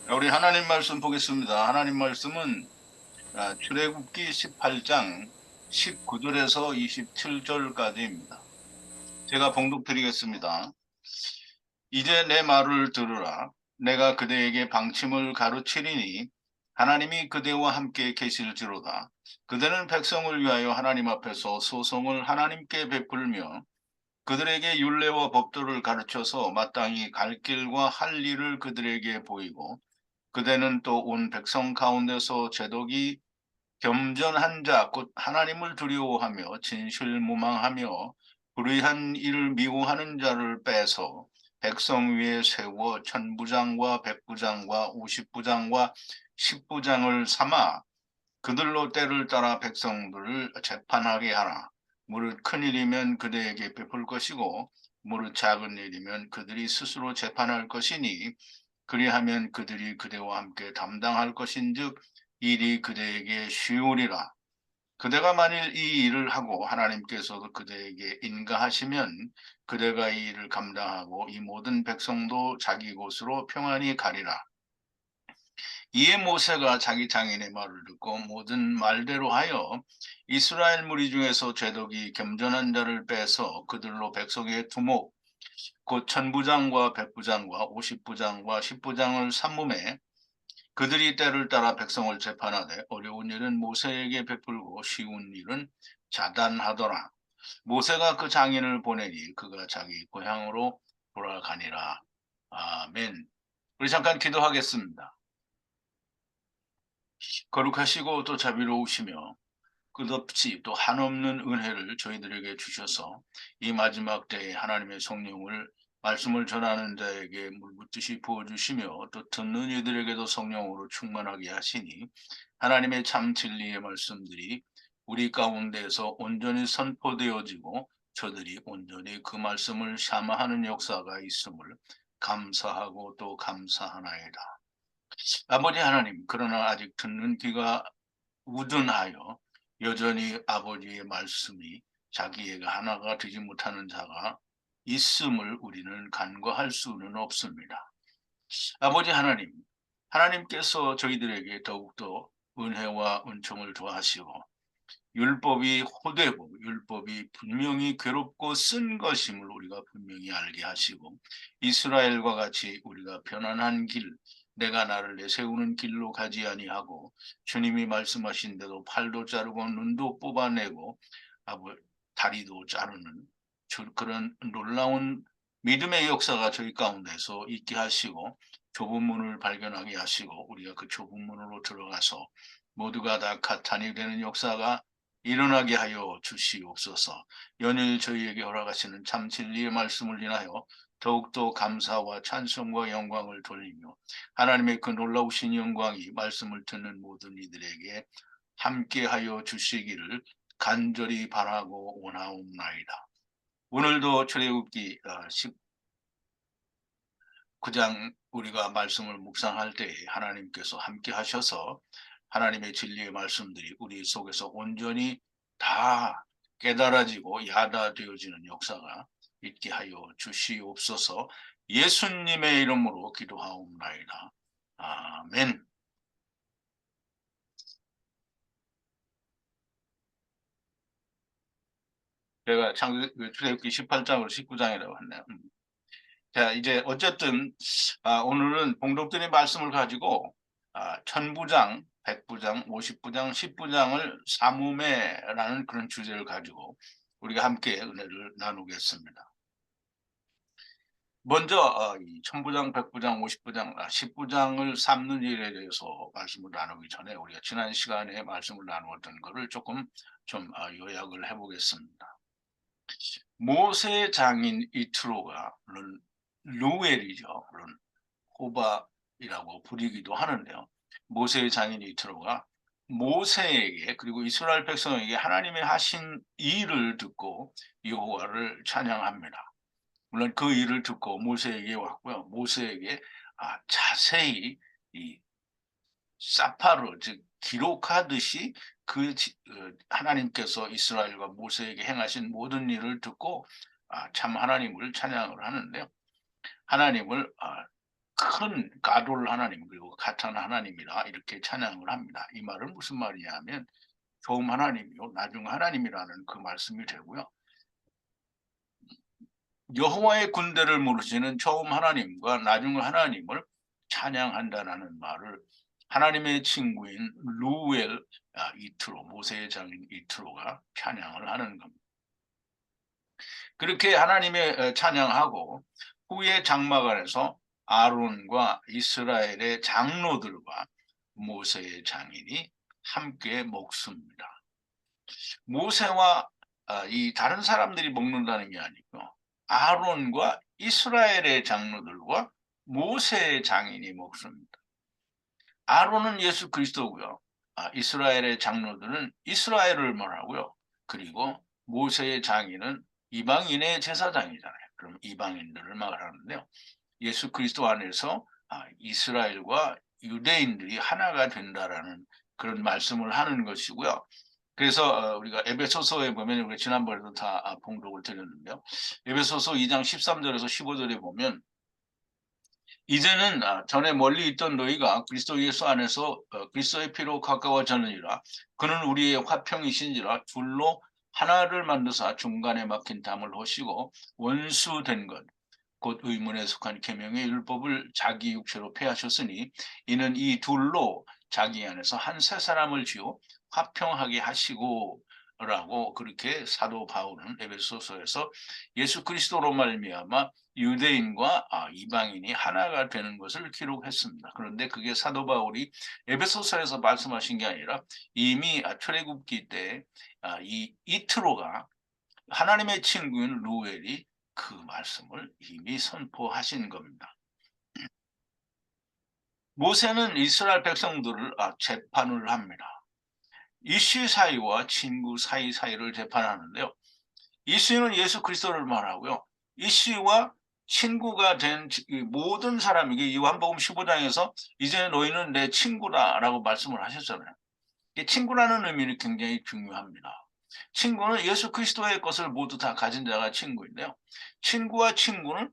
우리 하나님 말씀 보겠습니다. 하나님 말씀은 출애굽기 18장 19절에서 27절까지입니다. 제가 봉독 드리겠습니다. 이제 내 말을 들으라. 내가 그대에게 방침을 가르치리니 하나님이 그대와 함께 계실지로다. 그대는 백성을 위하여 하나님 앞에서 소송을 하나님께 베풀며 그들에게 율례와 법도를 가르쳐서 마땅히 갈 길과 할 일을 그들에게 보이고 그대는 또 온 백성 가운데서 제독이 겸전한 자, 곧 하나님을 두려워하며 진실무망하며 불의한 일을 미워하는 자를 빼서 백성 위에 세워 천부장과 백부장과 오십부장과 십부장을 삼아 그들로 때를 따라 백성들을 재판하게 하라. 무릇 큰 일이면 그대에게 베풀 것이고 무릇 작은 일이면 그들이 스스로 재판할 것이니 그리하면 그들이 그대와 함께 담당할 것인즉 일이 그대에게 쉬우리라. 그대가 만일 이 일을 하고 하나님께서도 그대에게 인가하시면 그대가 이 일을 감당하고 이 모든 백성도 자기 곳으로 평안히 가리라. 이에 모세가 자기 장인의 말을 듣고 모든 말대로 하여 이스라엘 무리 중에서 제독이 겸전한 자를 빼서 그들로 백성의 두목 곧 천부장과 백부장과 오십부장과 십부장을 삼음해 그들이 때를 따라 백성을 재판하되 어려운 일은 모세에게 베풀고 쉬운 일은 자단하더라. 모세가 그 장인을 보내니 그가 자기 고향으로 돌아가니라. 아멘. 우리 잠깐 기도하겠습니다. 거룩하시고 또 자비로우시며 끝없이 또 한없는 은혜를 저희들에게 주셔서 이 마지막 때에 하나님의 성령을 말씀을 전하는 자에게 물붓듯이 부어주시며 또 듣는 이들에게도 성령으로 충만하게 하시니 하나님의 참 진리의 말씀들이 우리 가운데에서 온전히 선포되어지고 저들이 온전히 그 말씀을 샤마하는 역사가 있음을 감사하고 또 감사하나이다. 아버지 하나님, 그러나 아직 듣는 귀가 우둔하여 여전히 아버지의 말씀이 자기애가 하나가 되지 못하는 자가 있음을 우리는 간과할 수는 없습니다. 아버지 하나님, 하나님께서 저희들에게 더욱더 은혜와 은총을 더하시고 율법이 호되고 율법이 분명히 괴롭고 쓴 것임을 우리가 분명히 알게 하시고 이스라엘과 같이 우리가 편안한 길, 내가 나를 내세우는 길로 가지 아니하고 주님이 말씀하신 대로 팔도 자르고 눈도 뽑아내고 다리도 자르는 그런 놀라운 믿음의 역사가 저희 가운데서 있게 하시고 좁은 문을 발견하게 하시고 우리가 그 좁은 문으로 들어가서 모두가 다 가탄이 되는 역사가 일어나게 하여 주시옵소서. 연일 저희에게 허락하시는 참 진리의 말씀을 인하여 더욱더 감사와 찬송과 영광을 돌리며 하나님의 그 놀라우신 영광이 말씀을 듣는 모든 이들에게 함께하여 주시기를 간절히 바라고 원하옵나이다. 오늘도 출애굽기 19장 우리가 말씀을 묵상할 때에 하나님께서 함께 하셔서 하나님의 진리의 말씀들이 우리 속에서 온전히 다 깨달아지고 야다되어지는 역사가 있게 하여 주시옵소서. 예수님의 이름으로 기도하옵나이다. 아멘. 제가 출애굽기 18장으로 19장이라고 했네요. 자, 이제 어쨌든 오늘은 봉독들의 말씀을 가지고 천부장, 백부장, 오십부장, 십부장을 삼음해라는 그런 주제를 가지고 우리가 함께 은혜를 나누겠습니다. 먼저 이 천부장, 백부장, 오십부장, 십부장을 삼는 일에 대해서 말씀을 나누기 전에 우리가 지난 시간에 말씀을 나누었던 것을 조금 좀 요약을 해보겠습니다. 모세 장인 이트로가 물론 루엘이죠. 물론 호바이라고 부르기도 하는데요. 모세의 장인 이트로가 모세에게 그리고 이스라엘 백성에게 하나님의 하신 일을 듣고 여호와를 찬양합니다. 물론 그 일을 듣고 모세에게 왔고요. 모세에게 자세히 이 사파로 즉 기록하듯이 하나님께서 이스라엘과 모세에게 행하신 모든 일을 듣고 참 하나님을 찬양을 하는데요. 하나님을 큰 가돌 하나님 그리고 가탄 하나님이라 이렇게 찬양을 합니다. 이 말은 무슨 말이냐 하면 처음 하나님이요 나중 하나님이라는 그 말씀이 되고요. 여호와의 군대를 물으시는 처음 하나님과 나중 하나님을 찬양한다라는 말을 하나님의 친구인 루엘 이트로 모세의 장인 이트로가 찬양을 하는 겁니다. 그렇게 하나님의 찬양하고 후에 장막 안에서 아론과 이스라엘의 장로들과 모세의 장인이 함께 먹습니다. 모세와 이 다른 사람들이 먹는다는 게 아니고 아론과 이스라엘의 장로들과 모세의 장인이 먹습니다. 아론은 예수 그리스도고요. 이스라엘의 장로들은 이스라엘을 말하고요. 그리고 모세의 장인은 이방인의 제사장이잖아요. 그럼 이방인들을 말하는데요. 예수 그리스도 안에서 이스라엘과 유대인들이 하나가 된다라는 그런 말씀을 하는 것이고요. 그래서 우리가 에베소서에 보면 우리가 지난번에도 다 봉독을 드렸는데요. 에베소서 2장 13절에서 15절에 보면 이제는 전에 멀리 있던 너희가 그리스도 예수 안에서 그리스도의 피로 가까워졌느니라. 그는 우리의 화평이신지라 둘로 하나를 만드사 중간에 막힌 담을 허시고 원수된 것 곧 의문에 속한 계명의 율법을 자기 육체로 폐하셨으니 이는 이 둘로 자기 안에서 한 새 사람을 지어 화평하게 하시고 라고 그렇게 사도 바울은 에베소서에서 예수 그리스도로 말미암아 유대인과 이방인이 하나가 되는 것을 기록했습니다. 그런데 그게 사도 바울이 에베소서에서 말씀하신 게 아니라 이미 출애굽기 때 이 이트로가 하나님의 친구인 루엘이 그 말씀을 이미 선포하신 겁니다. 모세는 이스라엘 백성들을 재판을 합니다. 이씨 사이와 친구 사이를 재판하는데요. 이씨는 예수 그리스도를 말하고요. 이씨와 친구가 된 모든 사람에게 요한복음 15장에서 이제 너희는 내 친구다라고 말씀을 하셨잖아요. 친구라는 의미는 굉장히 중요합니다. 친구는 예수 그리스도의 것을 모두 다 가진 자가 친구인데요. 친구와 친구는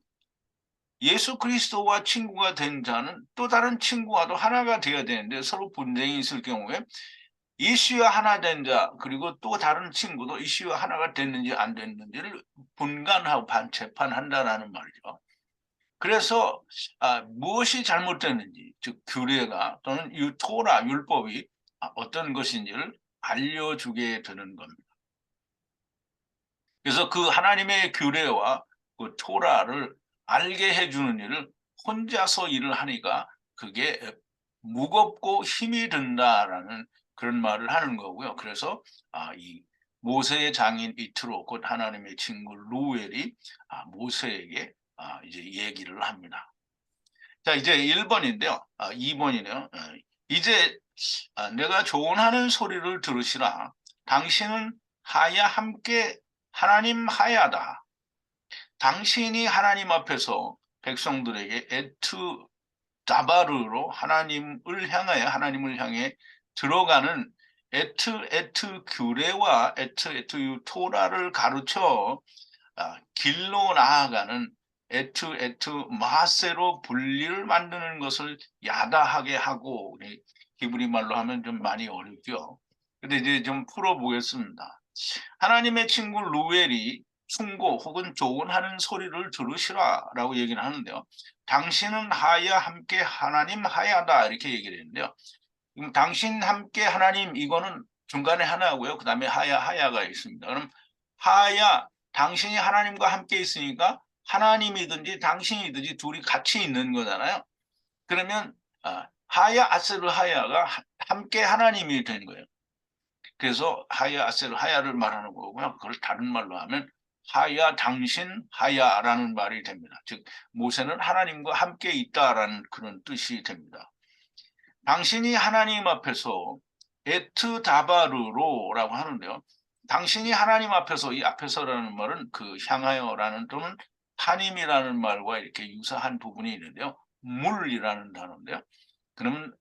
예수 그리스도와 친구가 된 자는 또 다른 친구와도 하나가 되어야 되는데 서로 분쟁이 있을 경우에 이씨와 하나 된 자 그리고 또 다른 친구도 이씨와 하나가 됐는지 안 됐는지를 분간하고 재판한다라는 말이죠. 그래서 무엇이 잘못됐는지 즉 규례가 또는 토라 율법이 어떤 것인지를 알려주게 되는 겁니다. 그래서 그 하나님의 규례와 그 토라를 알게 해주는 일을 혼자서 일을 하니까 그게 무겁고 힘이 든다라는 그런 말을 하는 거고요. 그래서 이 모세의 장인 이트로 곧 하나님의 친구 루엘이 모세에게 이제 얘기를 합니다. 자, 이제 1번인데요. 2번이네요. 이제 내가 조언하는 소리를 들으시라. 당신은 하야 함께 하나님 하야다. 당신이 하나님 앞에서 백성들에게 다바르로 하나님을 향해 들어가는 에트 규례와 에트 토라를 가르쳐 길로 나아가는 에트 마세로 분리를 만드는 것을 야다하게 하고 히브리 말로 하면 좀 많이 어렵죠. 근데 이제 좀 풀어보겠습니다. 하나님의 친구 루엘이 충고 혹은 조언하는 소리를 들으시라라고 얘기를 하는데요. 당신은 하야 함께 하나님 하야다 이렇게 얘기를 했는데요. 당신 함께 하나님 이거는 중간에 하나고요. 그 다음에 하야가 있습니다. 그럼 하야 당신이 하나님과 함께 있으니까 하나님이든지 당신이든지 둘이 같이 있는 거잖아요. 그러면 하야 아세르 하야가 함께 하나님이 된 거예요. 그래서 하야 아세르 하야를 말하는 거고요. 그걸 다른 말로 하면 하야 당신 하야라는 말이 됩니다. 즉 모세는 하나님과 함께 있다라는 그런 뜻이 됩니다. 당신이 하나님 앞에서 에트다바르로라고 하는데요. 당신이 하나님 앞에서 이 앞에서라는 말은 그 향하여라는 또는 하님이라는 말과 이렇게 유사한 부분이 있는데요. 물이라는 단어인데요. 그러면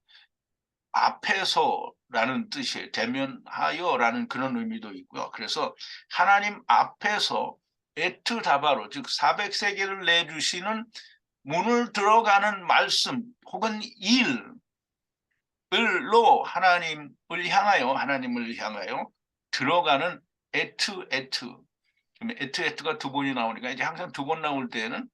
앞에서라는 뜻이 대면하여라는 그런 의미도 있고요. 그래서 하나님 앞에서 에트다바로 즉 400세계를 내주시는 문을 들어가는 말씀 혹은 일로 하나님을 향하여 들어가는 에트. 에트가 두 번이 나오니까 이제 항상 두 번 나올 때는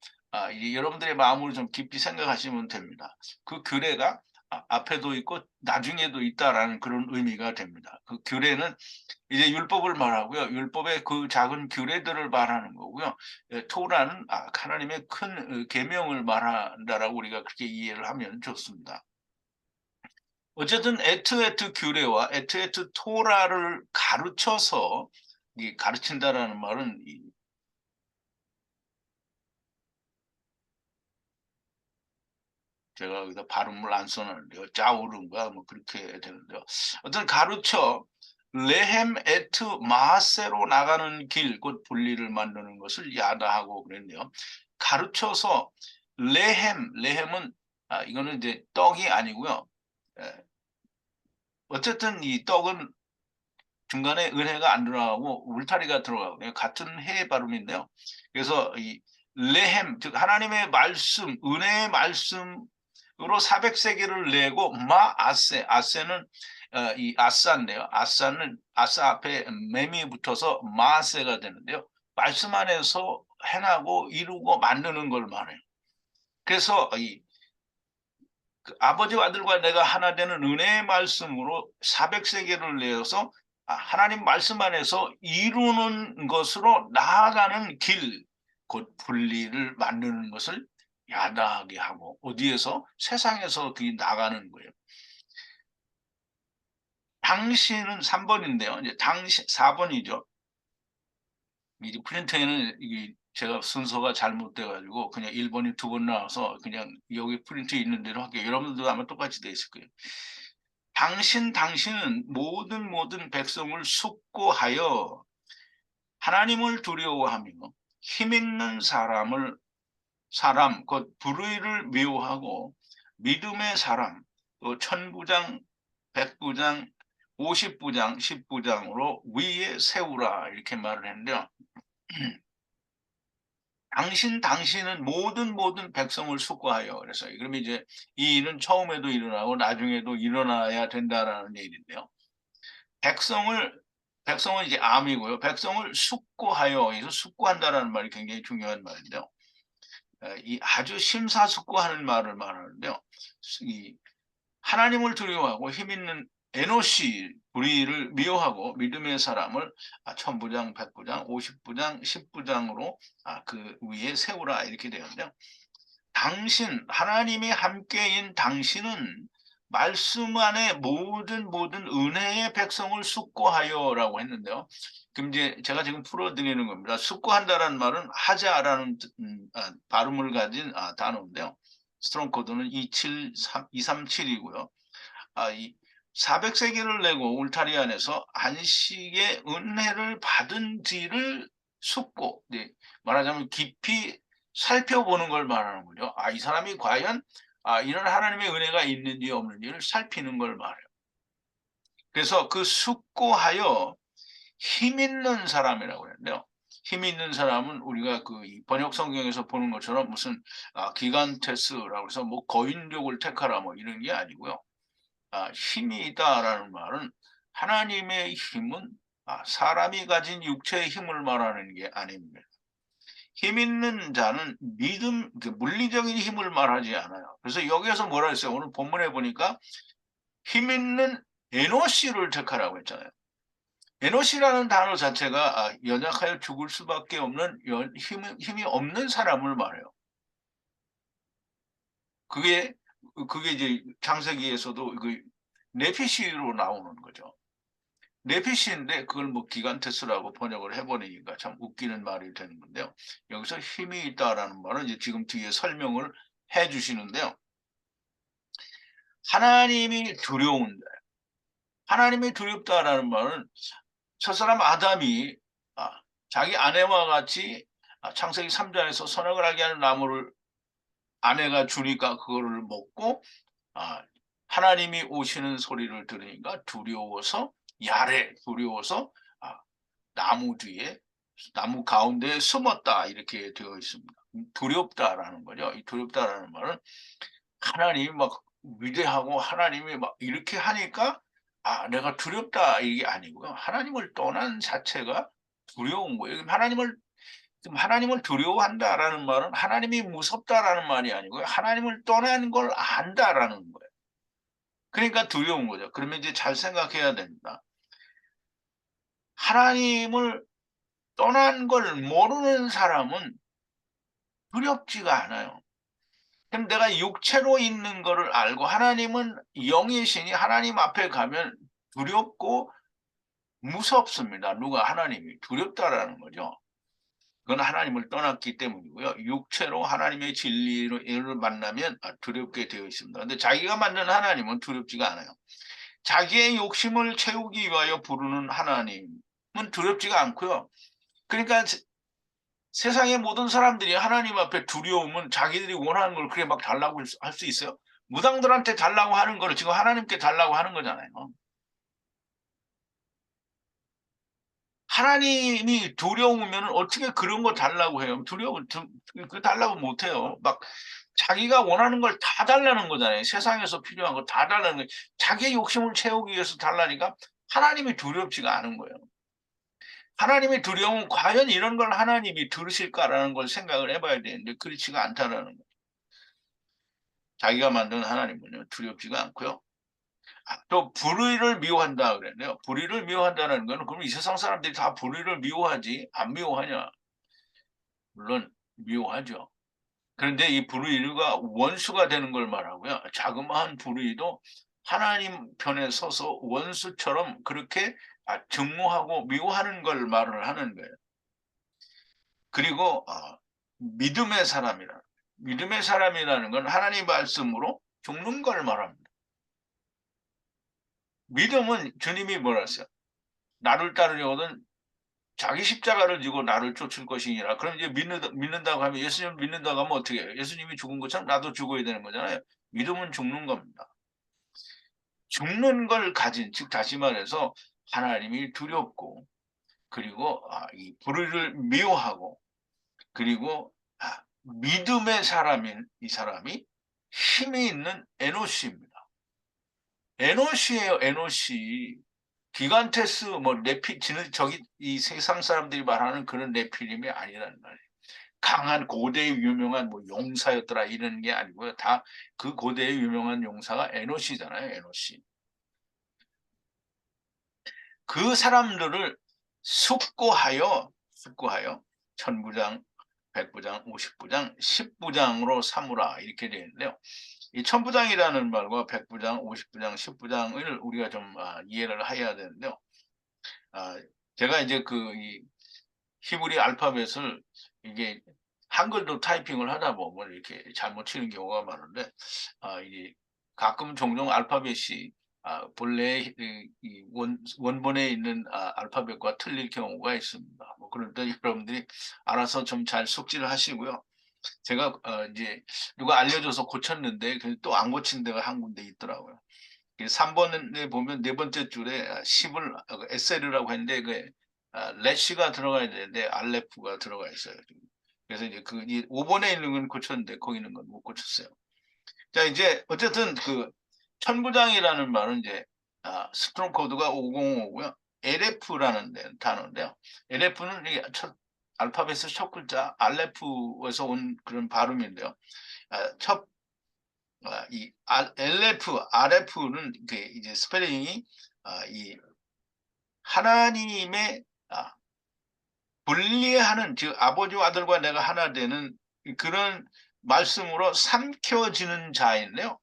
이제 여러분들의 마음으로 좀 깊이 생각하시면 됩니다. 그 규례가 앞에도 있고 나중에도 있다라는 그런 의미가 됩니다. 그 규례는 이제 율법을 말하고요. 율법의 그 작은 규례들을 말하는 거고요. 토라는 하나님의 큰 계명을 말한다라고 우리가 그렇게 이해를 하면 좋습니다. 어쨌든 에트에트 규례와 에트에트 토라를 가르쳐서 가르친다라는 말은 제가 여기다 발음을 안 써놨는데요. 짜오른가 뭐 그렇게 되는데요. 어떤 가르쳐 레헴 에트 마세로 나가는 길, 곧 분리를 만드는 것을 야다하고 그랬네요. 가르쳐서 레헴은 이거는 이제 떡이 아니고요. 에, 어쨌든 이 떡은 중간에 은혜가 안 들어가고 울타리가 들어가거든요. 같은 해 발음인데요. 그래서 이 레헴, 즉 하나님의 말씀, 은혜의 말씀으로 400세계를 내고 아세는 이 아싸인데요. 아싸 앞에 맴이 붙어서 마세가 되는데요. 말씀 안에서 행하고 이루고 만드는 걸 말해요. 그래서 그 아버지와 아들과 내가 하나 되는 은혜의 말씀으로 400세계를 내어서 하나님 말씀 안에서 이루는 것으로 나아가는 길, 곧 분리를 만드는 것을 야다하게 하고 어디에서? 세상에서 그 나가는 거예요. 당신은 3번인데요. 이제 당신 4번이죠. 이 프린터에는 이게 제가 순서가 잘못돼 가지고 그냥 1번이 두 번 나와서 그냥 여기 프린트에 있는 대로 할게요. 여러분들도 아마 똑같이 돼 있을 거예요. 당신은 모든 백성을 숙고하여 하나님을 두려워하며 힘 있는 곧 불의를 미워하고 믿음의 사람, 또 천부장, 백부장, 50부장, 10부장으로 위에 세우라 이렇게 말을 했는데요. 당신은 모든 백성을 숙고하여 그래서 그러면 이제 이 일은 처음에도 일어나고 나중에도 일어나야 된다라는 얘기인데요. 백성을 백성은 이제 암이고요. 백성을 숙고하여 여기서 숙고한다라는 말이 굉장히 중요한 말인데요. 이 아주 심사숙고하는 말을 말하는데요. 이 하나님을 두려워하고 힘 있는 에노시 불의를 미워하고 믿음의 사람을 천부장, 백부장, 50부장, 10부장으로 그 위에 세우라 이렇게 되는데요. 하나님이 함께인 당신은 말씀 안에 모든 은혜의 백성을 숙고하여라고 했는데요. 그럼 이제 제가 지금 풀어드리는 겁니다. 숙고한다라는 말은 하자라는 발음을 가진 단어인데요. 스트롱 코드는 237이고요. 이 400세기를 내고 울타리 안에서 안식의 은혜를 받은지를 숙고, 네, 말하자면 깊이 살펴보는 걸 말하는 거죠. 이 사람이 과연 이런 하나님의 은혜가 있는지 없는지를 살피는 걸 말해요. 그래서 그 숙고하여 힘 있는 사람이라고 했는데요. 힘 있는 사람은 우리가 그 번역 성경에서 보는 것처럼 무슨 기간테스라고 해서 뭐 거인족을 택하라 뭐 이런 게 아니고요. 힘이 있다라는 말은 하나님의 힘은 사람이 가진 육체의 힘을 말하는 게 아닙니다. 힘 있는 자는 그 물리적인 힘을 말하지 않아요. 그래서 여기에서 뭐라 했어요? 오늘 본문에 보니까 힘 있는 에노시를 택하라고 했잖아요. 에노시라는 단어 자체가 연약하여 죽을 수밖에 없는 힘이 없는 사람을 말해요. 그게 이제 창세기에서도 그 네피시로 나오는 거죠. 네피시인데 그걸 뭐 기간테스라고 번역을 해버리니까 참 웃기는 말이 되는 건데요. 여기서 힘이 있다라는 말은 이제 지금 뒤에 설명을 해주시는데요. 하나님이 두려운데 하나님이 두렵다라는 말은 첫사람 아담이 자기 아내와 같이 창세기 3장에서 선악을 알게 하는 나무를 아내가 주니까 그거를 먹고 하나님이 오시는 소리를 들으니까 두려워서 두려워서 나무 뒤에 나무 가운데에 숨었다 이렇게 되어 있습니다. 두렵다라는 거죠. 이 두렵다라는 말은 하나님이 막 위대하고 하나님이 막 이렇게 하니까 내가 두렵다 이게 아니고요. 하나님을 떠난 자체가 두려운 거예요. 하나님을 두려워한다라는 말은 하나님이 무섭다라는 말이 아니고요. 하나님을 떠난 걸 안다라는 거예요. 그러니까 두려운 거죠. 그러면 이제 잘 생각해야 됩니다. 하나님을 떠난 걸 모르는 사람은 두렵지가 않아요. 그럼 내가 육체로 있는 거를 알고 하나님은 영이시니 하나님 앞에 가면 두렵고 무섭습니다. 누가 하나님이 두렵다라는 거죠. 그건 하나님을 떠났기 때문이고요. 육체로 하나님의 진리를 만나면 두렵게 되어 있습니다. 근데 자기가 만든 하나님은 두렵지가 않아요. 자기의 욕심을 채우기 위하여 부르는 하나님은 두렵지가 않고요. 그러니까 세상의 모든 사람들이 하나님 앞에 두려움은 자기들이 원하는 걸 그래 막 달라고 할 수 있어요? 무당들한테 달라고 하는 거를 지금 하나님께 달라고 하는 거잖아요. 하나님이 두려우면 어떻게 그런 거 달라고 해요? 그 달라고 못 해요. 막 자기가 원하는 걸 다 달라는 거잖아요. 세상에서 필요한 거 다 달라는 거예요. 자기의 욕심을 채우기 위해서 달라니까 하나님이 두렵지가 않은 거예요. 하나님이 두려우면 과연 이런 걸 하나님이 들으실까라는 걸 생각을 해봐야 되는데 그렇지가 않다라는 거예요. 자기가 만든 하나님은요 두렵지가 않고요. 또 불의를 미워한다 그랬네요. 불의를 미워한다는 거는 그럼 이 세상 사람들이 다 불의를 미워하지 안 미워하냐? 물론 미워하죠. 그런데 이 불의가 원수가 되는 걸 말하고요. 자그마한 불의도 하나님 편에 서서 원수처럼 그렇게 증오하고 미워하는 걸 말을 하는 거예요. 그리고 믿음의 사람이라는 건 하나님 말씀으로 죽는 걸 말합니다. 믿음은 주님이 뭐라 했어요? 나를 따르려거든 자기 십자가를 지고 나를 쫓을 것이니라. 그럼 이제 믿는다고 하면 예수님을 믿는다고 하면 어떻게 해요? 예수님이 죽은 것처럼 나도 죽어야 되는 거잖아요. 믿음은 죽는 겁니다. 죽는 걸 가진, 즉 다시 말해서 하나님이 두렵고 그리고 이 불의를 미워하고 그리고 믿음의 사람인 이 사람이 힘이 있는 에노시입니다. 에노시예요, 에노시. 기간테스 뭐 저기 이 세상 사람들이 말하는 그런 네필임이 아니라는 말이에요. 강한 고대의 유명한 뭐 용사였더라 이런 게 아니고요. 다 그 고대의 유명한 용사가 에노시잖아요, 에노시. 그 사람들을 숙고하여 천부장, 백부장, 오십부장, 십부장으로 삼으라 이렇게 되어 있는데요. 이 천부장이라는 말과 백부장, 오십부장, 십부장을 우리가 좀 이해를 해야 되는데요. 제가 이제 이 히브리 알파벳을 이게 한글도 타이핑을 하다 보면 이렇게 잘못 치는 경우가 많은데 이게 가끔 종종 알파벳이 본래 이 원본에 있는 알파벳과 틀릴 경우가 있습니다. 뭐 그럴 때 여러분들이 알아서 좀 잘 숙지를 하시고요. 제가 이제 누가 알려줘서 고쳤는데 또 안 고친 데가 한 군데 있더라고요. 3번에 보면 네 번째 줄에 10을 SL이라고 했는데 래쉬가 들어가야 되는데 알레프가 들어가 있어요. 그래서 이제 5번에 있는 건 고쳤는데 거기 있는 건 못 고쳤어요. 자 이제 어쨌든 천부장이라는 말은 이제 스트롱 코드가 505고요. LF라는 단어인데요. LF는 이게 알파벳의 첫 글자 알레프에서 온 그런 발음인데요. 첫 LF, RF는 이제 스펠링이 이 하나님의 분리하는 즉 아버지와 아들과 내가 하나 되는 그런 말씀으로 삼켜지는 자인데요.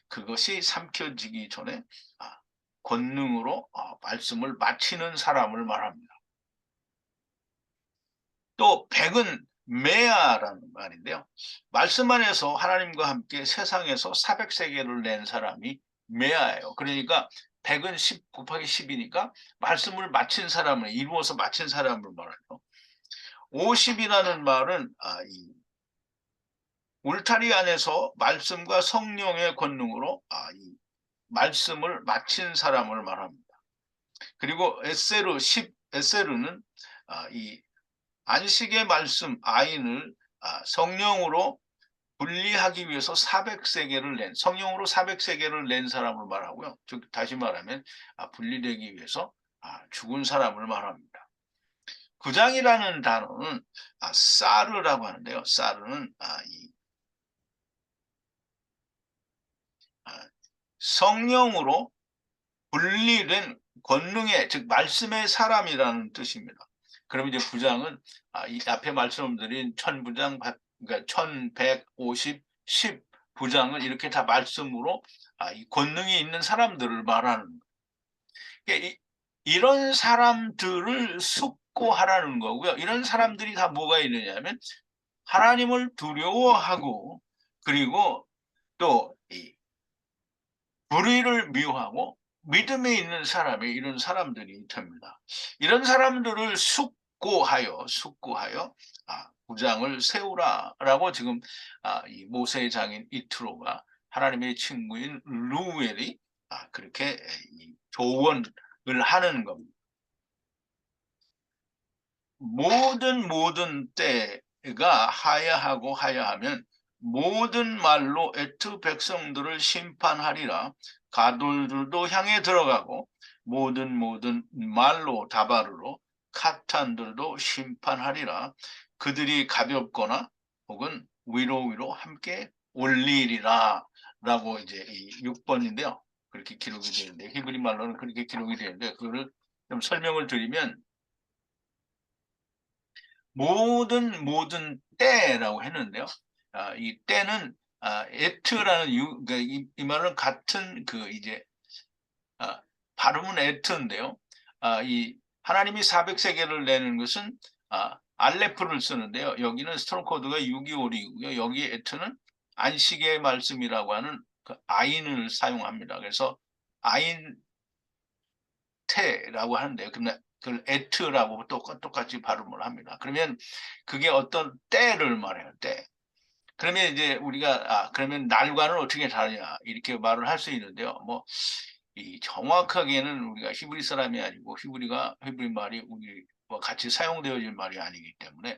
그것이 삼켜지기 전에 권능으로 말씀을 마치는 사람을 말합니다. 또 백은 메아라는 말인데요. 말씀 안에서 하나님과 함께 세상에서 400세계를 낸 사람이 메아예요. 그러니까 100은 10 곱하기 10이니까 말씀을 마친 사람을 이루어서 마친 사람을 말해요. 50이라는 말은 이 울타리 안에서 말씀과 성령의 권능으로 이 말씀을 마친 사람을 말합니다. 그리고 에세르 10 에세르는 이 안식의 말씀 아인을 성령으로 분리하기 위해서 400세계를 낸 성령으로 400세계를 낸 사람을 말하고요. 즉 다시 말하면 분리되기 위해서 죽은 사람을 말합니다. 구장이라는 단어는 사르라고 하는데요. 사르는 성령으로 분리된 권능의 즉 말씀의 사람이라는 뜻입니다. 그럼 이제 부장은 이 앞에 말씀드린 천부장 그러니까 1150, 10 부장은 이렇게 다 말씀으로 이 권능이 있는 사람들을 말하는 거예요. 그러니까 이런 사람들을 숙고하라는 거고요. 이런 사람들이 다 뭐가 있느냐면 하나님을 두려워하고 그리고 또이 불의를 미워하고 믿음에 있는 사람이 이런 사람들이 됩니다. 이런 사람들을 숙고하여 부장을 세우라라고 지금 이 모세의 장인 이트로가 하나님의 친구인 루엘이 그렇게 조언을 하는 겁니다. 모든 때가 하야하면 모든 말로 에트 백성들을 심판하리라. 가돌들도 향해 들어가고 모든 말로 다바르로 카탄들도 심판하리라. 그들이 가볍거나 혹은 위로 함께 올리리라. 라고 이제 이 6번인데요. 그렇게 기록이 되는데 히브리 말로는 그렇게 기록이 되는데 그거를 좀 설명을 드리면 모든 때라고 했는데요. 이 때는 에트라는 그러니까 이 말은 같은 그 이제 발음은 에트인데요. 이 하나님이 400세계를 내는 것은 알레프를 쓰는데요. 여기는 스트롱 코드가 625이고요. 여기 에트는 안식의 말씀이라고 하는 그 아인을 사용합니다. 그래서 아인 테라고 하는데요. 근데 그걸 에트라고 똑같이 발음을 합니다. 그러면 그게 어떤 때를 말해요. 때. 그러면 이제 우리가 그러면 날과는 어떻게 다르냐 이렇게 말을 할 수 있는데요. 뭐 이 정확하게는 우리가 히브리 사람이 아니고 히브리 말이 우리와 같이 사용되어질 말이 아니기 때문에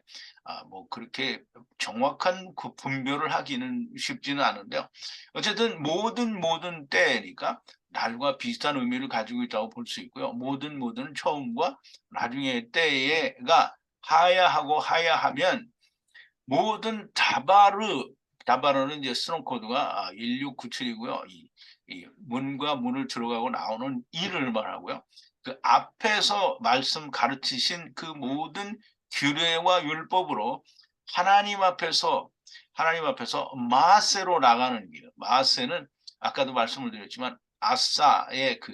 뭐 그렇게 정확한 그 분별을 하기는 쉽지는 않은데요. 어쨌든 모든 때니까 날과 비슷한 의미를 가지고 있다고 볼 수 있고요. 모든 처음과 나중에 때에가 하야하면 모든 다바르는 이제 스노 코드가 1697이고요. 이 문과 문을 들어가고 나오는 이를 말하고요. 그 앞에서 말씀 가르치신 그 모든 규례와 율법으로 하나님 앞에서 마세로 나가는 길. 마세는 아까도 말씀을 드렸지만 아싸의 그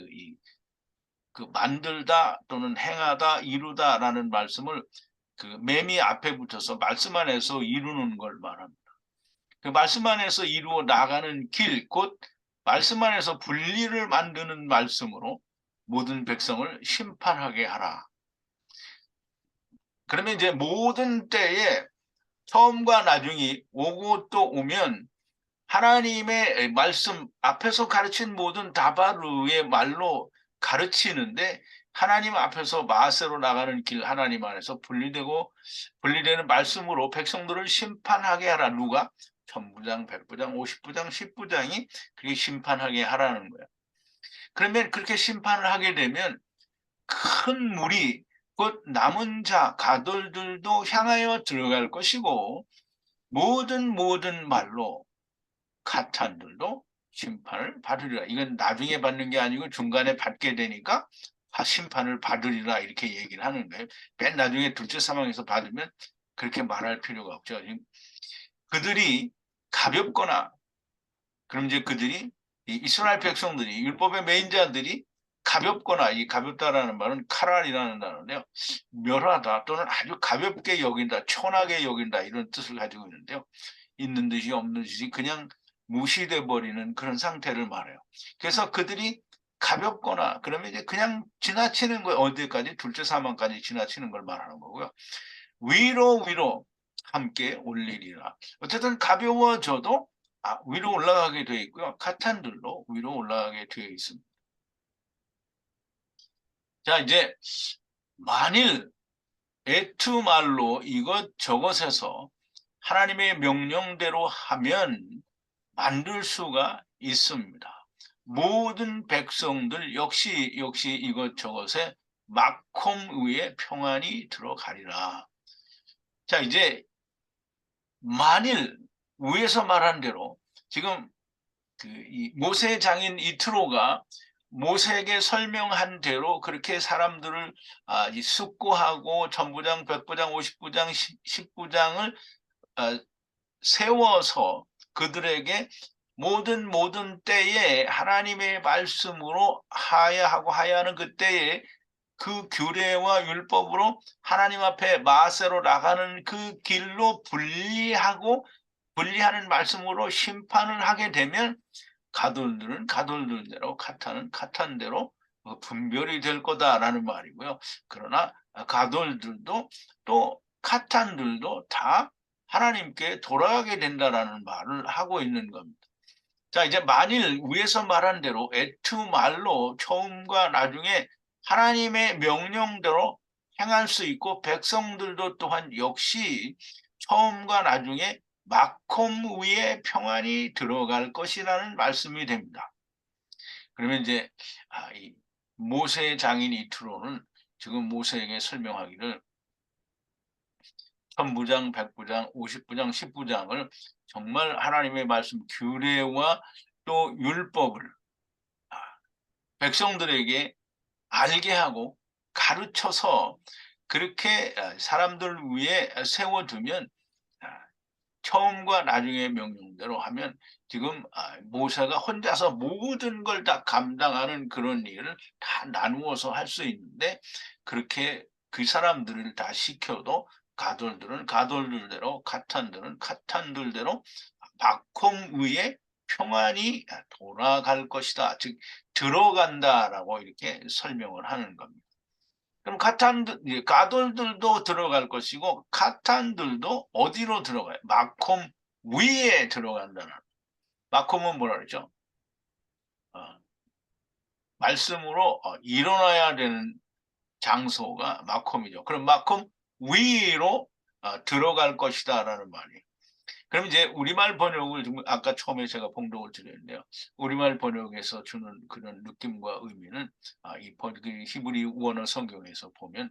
만들다 또는 행하다 이루다라는 말씀을 그 매미 앞에 붙어서 말씀 안에서 이루는 걸 말합니다. 그 말씀 안에서 이루어 나가는 길, 곧 말씀 안에서 분리를 만드는 말씀으로 모든 백성을 심판하게 하라. 그러면 이제 모든 때에 처음과 나중이 오고 또 오면 하나님의 말씀 앞에서 가르친 모든 다바르의 말로 가르치는데 하나님 앞에서 마세로 나가는 길 하나님 안에서 분리되는 말씀으로 백성들을 심판하게 하라. 누가? 천부장, 백부장, 50부장, 10부장이 그렇게 심판하게 하라는 거예요. 그러면 그렇게 심판을 하게 되면 큰 물이 곧 남은 자 가돌들도 향하여 들어갈 것이고 모든 말로 가탄들도 심판을 받으리라. 이건 나중에 받는 게 아니고 중간에 받게 되니까 심판을 받으리라 이렇게 얘기를 하는 거예요. 맨 나중에 둘째 사망에서 받으면 그렇게 말할 필요가 없죠. 그들이 가볍거나 그럼 이제 그들이 이 이스라엘 백성들이 율법의 매인자들이 가볍거나 이 가볍다라는 말은 카랄이라는 단어인데요. 멸하다 또는 아주 가볍게 여긴다, 천하게 여긴다 이런 뜻을 가지고 있는데요. 있는 듯이 없는 듯이 그냥 무시돼 버리는 그런 상태를 말해요. 그래서 그들이 가볍거나 그러면 이제 그냥 지나치는 거 어디까지 둘째 사망까지 지나치는 걸 말하는 거고요. 위로 함께 올리리라. 어쨌든 가벼워져도 위로 올라가게 되어 있고요. 카탄들로 위로 올라가게 되어 있습니다. 자, 이제 만일 애투말로 이것저것에서 하나님의 명령대로 하면 만들 수가 있습니다. 모든 백성들 역시 이것저것에 막홈 위에 평안이 들어가리라. 자, 이제 만일 위에서 말한 대로 지금 이 모세 장인 이트로가 모세에게 설명한 대로 그렇게 사람들을 이 숙고하고 천부장, 백부장, 50부장, 10부장을 세워서 그들에게 모든 때에 하나님의 말씀으로 하야하는 그때에 그 규례와 율법으로 하나님 앞에 마세로 나가는 그 길로 분리하는 말씀으로 심판을 하게 되면 가돌들은 가돌들대로 카탄은 카탄대로 분별이 될 거다라는 말이고요. 그러나 가돌들도 또 카탄들도 다 하나님께 돌아가게 된다라는 말을 하고 있는 겁니다. 자, 이제 만일 위에서 말한 대로 에투 말로 처음과 나중에 하나님의 명령대로 행할 수 있고 백성들도 또한 역시 처음과 나중에 마콤 위에 평안이 들어갈 것이라는 말씀이 됩니다. 그러면 이제 이 모세의 장인 이트로는 지금 모세에게 설명하기를 천부장, 백부장, 50부장, 10부장을 정말 하나님의 말씀 규례와 또 율법을 백성들에게 알게 하고 가르쳐서 그렇게 사람들 위에 세워두면 처음과 나중의 명령대로 하면 지금 모세가 혼자서 모든 걸 다 감당하는 그런 일을 다 나누어서 할 수 있는데 그렇게 그 사람들을 다 시켜도 가돌들은 가돌들대로 카탄들은 카탄들대로 마콤 위에 평안이 돌아갈 것이다. 즉 들어간다라고 이렇게 설명을 하는 겁니다. 그럼 가돌들도 들어갈 것이고 카탄들도 어디로 들어가요? 마콤 위에 들어간다는. 마콤은 뭐라 그러죠? 말씀으로 일어나야 되는 장소가 마콤이죠. 그럼 마콤 위로 들어갈 것이다라는 말이에요. 그럼 이제 우리말 번역을 아까 처음에 제가 봉독을 드렸는데요. 우리말 번역에서 주는 그런 느낌과 의미는 그 히브리 원어 성경에서 보면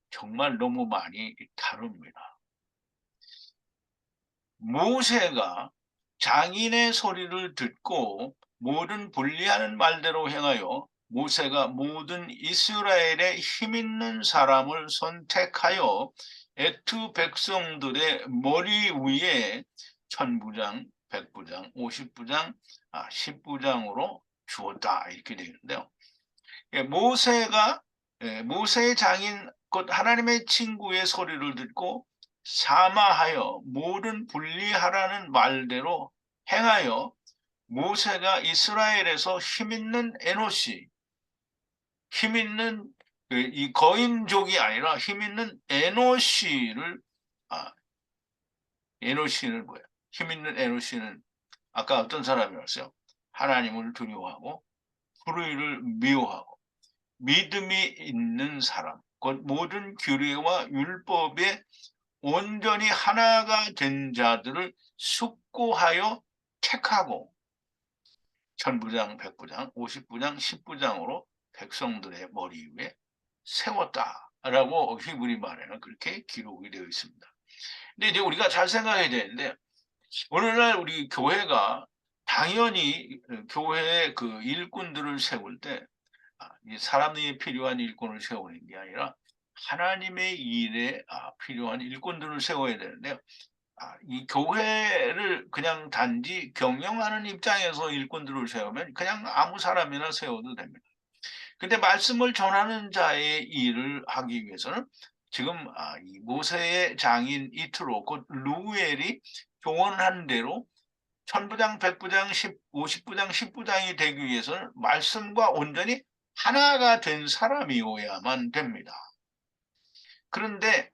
정말 너무 많이 다릅니다. 모세가 장인의 소리를 듣고 모든 분리하는 말대로 행하여 모세가 모든 이스라엘의 힘 있는 사람을 선택하여 애투 백성들의 머리 위에 천부장, 백부장, 50부장, 10부장으로 주었다 이렇게 되는데요. 모세의 장인 곧 하나님의 친구의 소리를 듣고 사마하여 모든 분리하라는 말대로 행하여 모세가 이스라엘에서 힘있는 에노시, 힘있는 이 거인족이 아니라 힘있는 에노시를 에노시는 뭐야? 힘있는 에노시는 아까 어떤 사람이었어요? 하나님을 두려워하고 불의를 미워하고 믿음이 있는 사람, 곧 모든 규례와 율법에 온전히 하나가 된 자들을 숙고하여 택하고 천부장, 백부장, 50부장, 10부장으로 백성들의 머리 위에 세웠다라고 히브리 말에는 그렇게 기록이 되어 있습니다. 근데 이제 우리가 잘 생각해야 되는데 오늘날 우리 교회가 당연히 교회의 그 일꾼들을 세울 때 사람이 필요한 일꾼을 세우는 게 아니라 하나님의 일에 필요한 일꾼들을 세워야 되는데요. 이 교회를 그냥 단지 경영하는 입장에서 일꾼들을 세우면 그냥 아무 사람이나 세워도 됩니다. 근데 말씀을 전하는 자의 일을 하기 위해서는 지금 이 모세의 장인 이트로 곧 루엘이 조언한 대로 천부장, 백부장, 50부장, 10부장이 되기 위해서는 말씀과 온전히 하나가 된 사람이어야만 됩니다. 그런데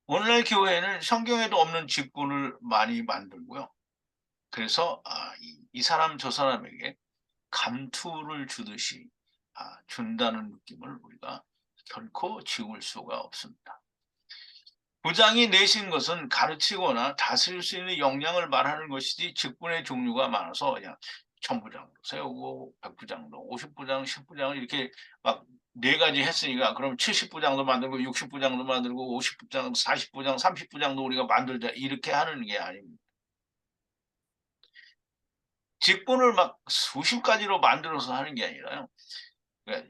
오늘날 교회는 성경에도 없는 직분을 많이 만들고요. 그래서 이 사람 저 사람에게 감투를 주듯이 준다는 느낌을 우리가 결코 지울 수가 없습니다. 부장이 내신 것은 가르치거나 다스릴 수 있는 역량을 말하는 것이지 직분의 종류가 많아서 그냥 천부장도 세우고 백부장도 50부장, 10부장을 이렇게 막 네 가지 했으니까 그럼 70부장도 만들고 60부장도 만들고 50부장, 40부장, 30부장도 우리가 만들자 이렇게 하는 게 아닙니다. 직분을 막 수십 가지로 만들어서 하는 게 아니라요. 그러니까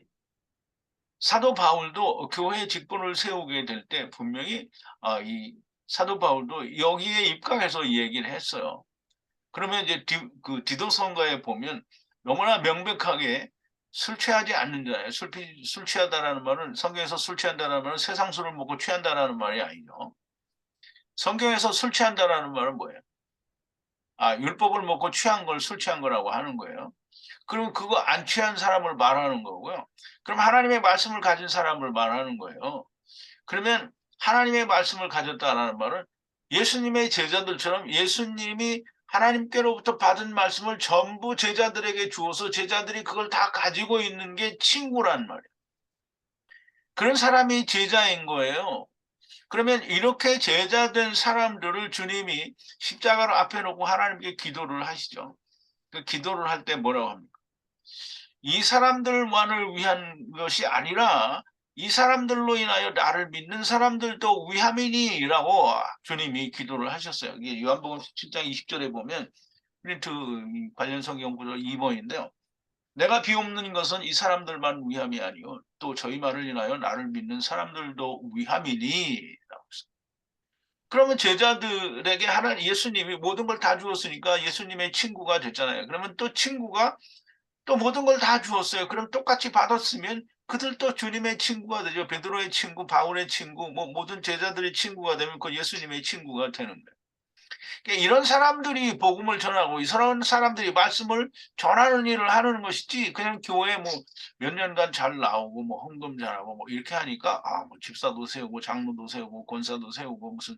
사도 바울도 교회 직분을 세우게 될 때 분명히 이 사도 바울도 여기에 입각해서 이 얘기를 했어요. 그러면 이제 그 디도서가에 보면 너무나 명백하게 술 취하지 않는 자예요. 술 취하다라는 말은 성경에서 술 취한다라는 말은 세상 술을 먹고 취한다라는 말이 아니죠. 성경에서 술 취한다라는 말은 뭐예요? 율법을 먹고 취한 걸 술 취한 거라고 하는 거예요. 그럼 그거 안 취한 사람을 말하는 거고요. 그럼 하나님의 말씀을 가진 사람을 말하는 거예요. 그러면 하나님의 말씀을 가졌다라는 말은 예수님의 제자들처럼 예수님이 하나님께로부터 받은 말씀을 전부 제자들에게 주어서 제자들이 그걸 다 가지고 있는 게 친구란 말이에요. 그런 사람이 제자인 거예요. 그러면 이렇게 제자된 사람들을 주님이 십자가를 앞에 놓고 하나님께 기도를 하시죠. 그 기도를 할 때 뭐라고 합니까? 이 사람들만을 위한 것이 아니라 이 사람들로 인하여 나를 믿는 사람들도 위함이니라고 주님이 기도를 하셨어요. 이게 요한복음 17장 20절에 보면 프린트 관련 성경 구절 2번인데요. 내가 비옵는 것은 이 사람들만 위함이 아니요 또 저희만을 인하여 나를 믿는 사람들도 위함이니라고 했어요. 그러면 제자들에게 하나님 예수님이 모든 걸 다 주었으니까 예수님의 친구가 됐잖아요. 그러면 또 친구가 또 모든 걸 다 주었어요. 그럼 똑같이 받았으면 그들도 주님의 친구가 되죠. 베드로의 친구, 바울의 친구, 뭐 모든 제자들의 친구가 되면 그 예수님의 친구가 되는 거예요. 그러니까 이런 사람들이 복음을 전하고 이런 사람들이 말씀을 전하는 일을 하는 것이지 그냥 교회 뭐 몇 년간 잘 나오고 뭐 헌금 잘하고 뭐 이렇게 하니까 뭐 집사도 세우고 장로도 세우고 권사도 세우고 무슨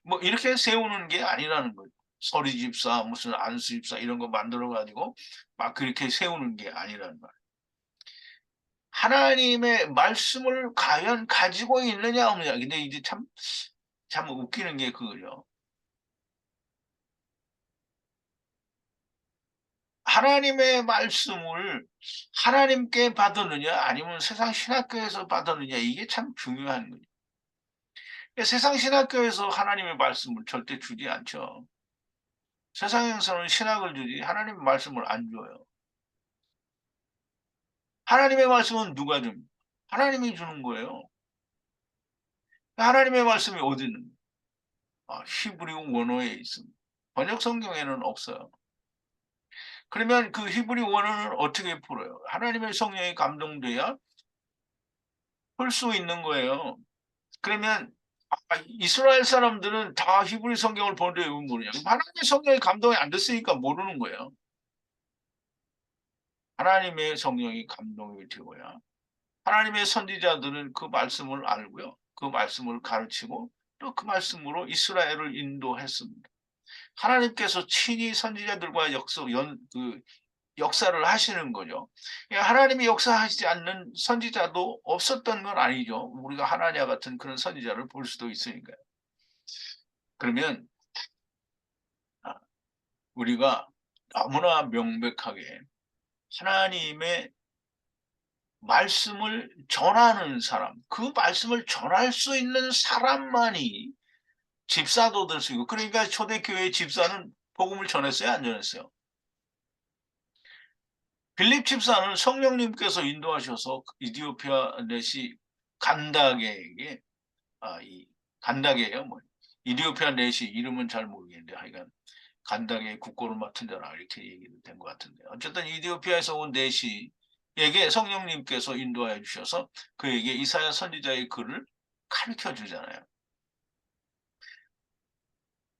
뭐 이렇게 세우는 게 아니라는 거예요. 서리 집사 무슨 안수 집사 이런 거 만들어 가지고 막 그렇게 세우는 게 아니라는 말이에요. 하나님의 말씀을 과연 가지고 있느냐 없느냐. 근데 이제 참 웃기는 게 그거죠. 하나님의 말씀을 하나님께 받았느냐 아니면 세상 신학교에서 받았느냐 이게 참 중요한 거죠. 세상 신학교에서 하나님의 말씀을 절대 주지 않죠. 세상에서는 신학을 주지 하나님의 말씀을 안 줘요. 하나님의 말씀은 누가 줍니까? 하나님이 주는 거예요. 하나님의 말씀이 어디 있는가? 히브리 원어에 있습니다. 번역 성경에는 없어요. 그러면 그 히브리 원어는 어떻게 풀어요? 하나님의 성령에 감동돼야 풀 수 있는 거예요. 그러면 이스라엘 사람들은 다 히브리 성경을 보는데 왜 모르냐? 하나님의 성령이 감동이 안 됐으니까 모르는 거예요. 하나님의 성령이 감동이 되어야 하나님의 선지자들은 그 말씀을 알고요. 그 말씀을 가르치고 또 그 말씀으로 이스라엘을 인도했습니다. 하나님께서 친히 선지자들과 역사를 하시는 거죠. 하나님이 역사하시지 않는 선지자도 없었던 건 아니죠. 우리가 하나냐 같은 그런 선지자를 볼 수도 있으니까요. 그러면 우리가 너무나 명백하게 하나님의 말씀을 전하는 사람, 그 말씀을 전할 수 있는 사람만이 집사도 될 수 있고, 그러니까 초대교회 집사는 복음을 전했어요, 안 전했어요? 빌립 집사는 성령님께서 인도하셔서 이디오피아 내시 간다게에게 이 간다게예요, 뭐 이디오피아 내시 이름은 잘 모르겠는데 하여간 간다게 국고를 맡은 자라 이렇게 얘기를 된 것 같은데 어쨌든 이디오피아에서 온 내시에게 성령님께서 인도하여 주셔서 그에게 이사야 선지자의 글을 가르쳐 주잖아요.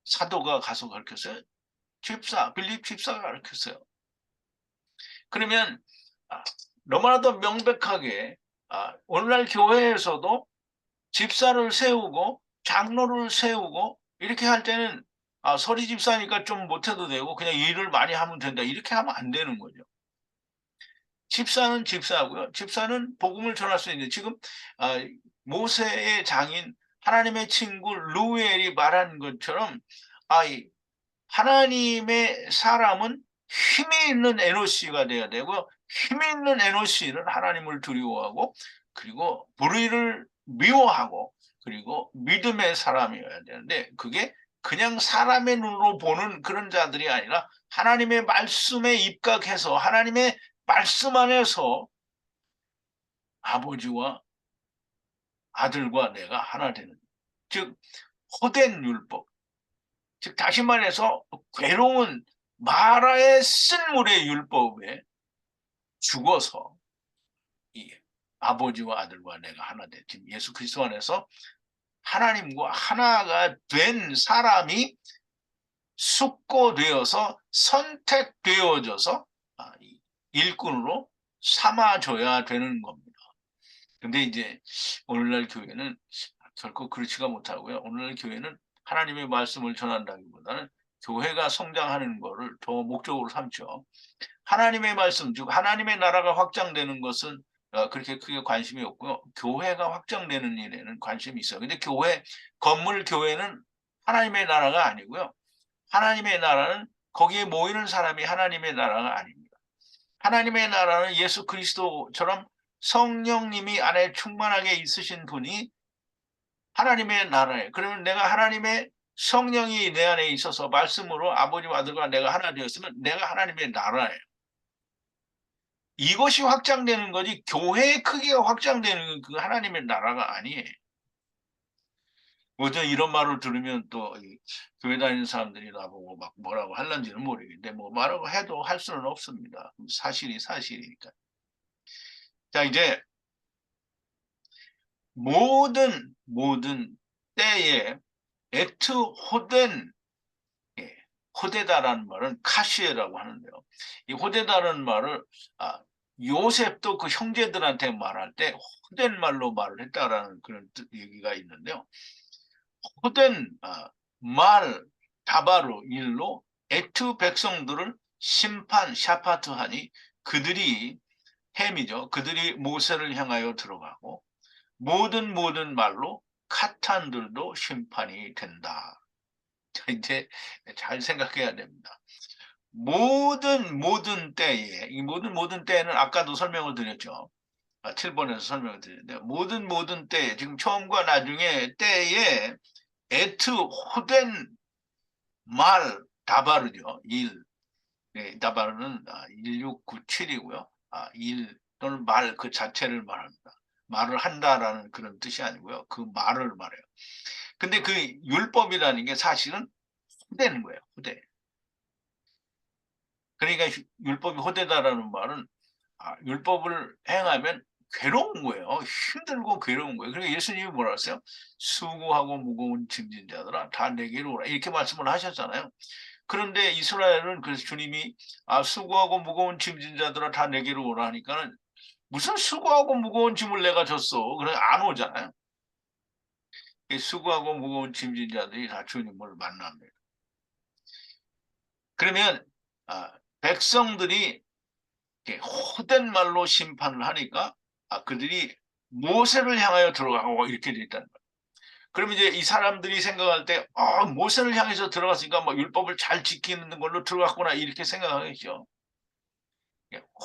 사도가 가서 가르쳤어요. 빌립 집사가 가르쳤어요. 그러면 아, 너무나도 명백하게 오늘날 교회에서도 집사를 세우고 장로를 세우고 이렇게 할 때는 서리 집사니까 좀 못해도 되고 그냥 일을 많이 하면 된다 이렇게 하면 안 되는 거죠. 집사는 집사고요. 집사는 복음을 전할 수 있는 지금 아, 모세의 장인 하나님의 친구 루엘이 말한 것처럼 이 하나님의 사람은 힘이 있는 에노시가 돼야 되고요. 힘이 있는 에노시는 하나님을 두려워하고 그리고 불의를 미워하고 그리고 믿음의 사람이어야 되는데 그게 그냥 사람의 눈으로 보는 그런 자들이 아니라 하나님의 말씀에 입각해서 하나님의 말씀 안에서 아버지와 아들과 내가 하나 되는 즉 호된 율법 즉 다시 말해서 괴로운 마라의 쓴물의 율법에 죽어서 이 아버지와 아들과 내가 하나 돼 지금 예수 그리스도 안에서 하나님과 하나가 된 사람이 숙고되어서 선택되어져서 일꾼으로 삼아줘야 되는 겁니다. 근데 이제 오늘날 교회는 결코 그렇지가 못하고요. 오늘날 교회는 하나님의 말씀을 전한다기보다는 교회가 성장하는 것을 더 목적으로 삼죠. 하나님의 말씀, 즉 하나님의 나라가 확장되는 것은 그렇게 크게 관심이 없고요. 교회가 확장되는 일에는 관심이 있어요. 근데 건물 교회는 하나님의 나라가 아니고요. 하나님의 나라는 거기에 모이는 사람이 하나님의 나라가 아닙니다. 하나님의 나라는 예수 그리스도처럼 성령님이 안에 충만하게 있으신 분이 하나님의 나라예요. 그러면 내가 하나님의 성령이 내 안에 있어서 말씀으로 아버지와 아들과 내가 하나 되었으면 내가 하나님의 나라예요. 이것이 확장되는 거지 교회의 크기가 확장되는 그 하나님의 나라가 아니에요. 뭐죠? 이런 말을 들으면 또 교회 다니는 사람들이 나보고 막 뭐라고 할런지는 모르겠는데 뭐 말하고 해도 할 수는 없습니다. 사실이 사실이니까. 자 이제 모든 때에 에트 호된 호되다라는 말은 카시에라고 하는데요. 이 호되다라는 말을 요셉도 그 형제들한테 말할 때 호된 말로 말을 했다라는 그런 얘기가 있는데요. 호된 말 다바로 일로 에트 백성들을 심판 샤파트하니 그들이 햄이죠. 그들이 모세를 향하여 들어가고 모든 말로 카탄들도 심판이 된다. 이제 잘 생각해야 됩니다. 모든 때에 이 모든 때에는 아까도 설명을 드렸죠. 7번에서 설명을 드렸는데 모든 때에 지금 처음과 나중에 때에 에트 호된 말 다바르죠. 일 다바르는 1697이고요. 일 또는 말 그 자체를 말합니다. 말을 한다라는 그런 뜻이 아니고요. 그 말을 말해요. 근데 그 율법이라는 게 사실은 호되는 거예요. 호되. 그러니까 율법이 호되다라는 말은 율법을 행하면 괴로운 거예요. 힘들고 괴로운 거예요. 그러니까 예수님이 뭐라 했어요? 수고하고 무거운 짐진 자들아 다 내게로 오라 이렇게 말씀을 하셨잖아요. 그런데 이스라엘은 그래서 주님이 수고하고 무거운 짐진 자들아 다 내게로 오라 하니까는 무슨 수고하고 무거운 짐을 내가 졌어. 그래 안 오잖아요. 수고하고 무거운 짐진 자들이 다 주님을 만납니다. 그러면 백성들이 호된 말로 심판을 하니까 그들이 모세를 향하여 들어가고 이렇게 돼 있다는 거예요. 그러면 이제 이 사람들이 생각할 때 모세를 향해서 들어갔으니까 뭐 율법을 잘 지키는 걸로 들어갔구나 이렇게 생각하겠죠.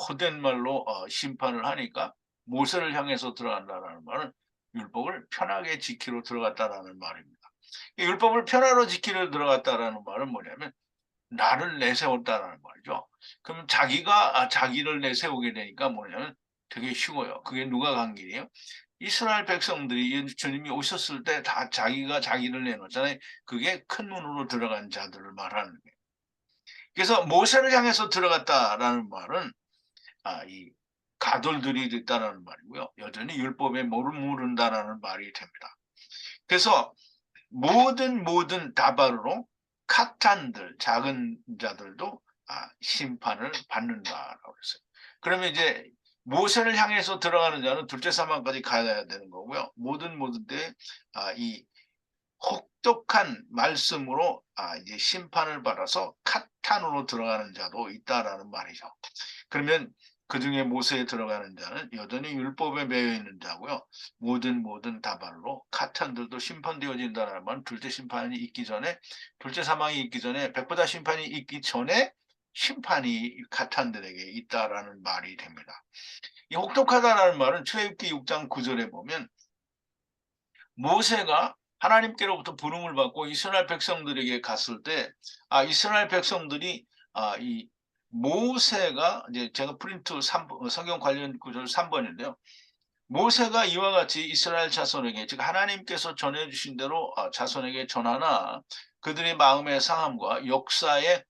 호된 말로 심판을 하니까 모세를 향해서 들어간다는 말은 율법을 편하게 지키러 들어갔다라는 말입니다. 율법을 편하게 지키러 들어갔다라는 말은 뭐냐면 나를 내세웠다라는 말이죠. 그럼 자기가 자기를 내세우게 되니까 뭐냐면 되게 쉬워요. 그게 누가 간 길이에요? 이스라엘 백성들이 주님이 오셨을 때 다 자기가 자기를 내놓잖아요. 그게 큰 문으로 들어간 자들을 말하는 거예요. 그래서 모세를 향해서 들어갔다라는 말은 이 가돌들이 됐다라는 말이고요. 여전히 율법에 모른다라는 말이 됩니다. 그래서 모든 다바르로 카탄들 작은 자들도 심판을 받는다라고 했어요. 그러면 이제 모세를 향해서 들어가는 자는 둘째 사망까지 가야 되는 거고요. 모든 때이 혹독한 말씀으로 이제 심판을 받아서 카탄으로 들어가는 자도 있다라는 말이죠. 그러면 그 중에 모세에 들어가는 자는 여전히 율법에 매여 있는 자고요. 모든 다발로 카탄들도 심판되어진다는 말은 둘째 심판이 있기 전에, 둘째 사망이 있기 전에, 백보다 심판이 있기 전에 심판이 카탄들에게 있다라는 말이 됩니다. 이 혹독하다라는 말은 출애굽기 6장 9절에 보면 모세가 하나님께로부터 부름을 받고 이스라엘 백성들에게 갔을 때, 이스라엘 백성들이, 이 모세가, 이제 제가 프린트 3번, 성경 관련 구절 3번인데요. 모세가 이와 같이 이스라엘 자손에게, 즉 하나님께서 전해주신 대로 자손에게 전하나 그들의 마음의 상함과 역사의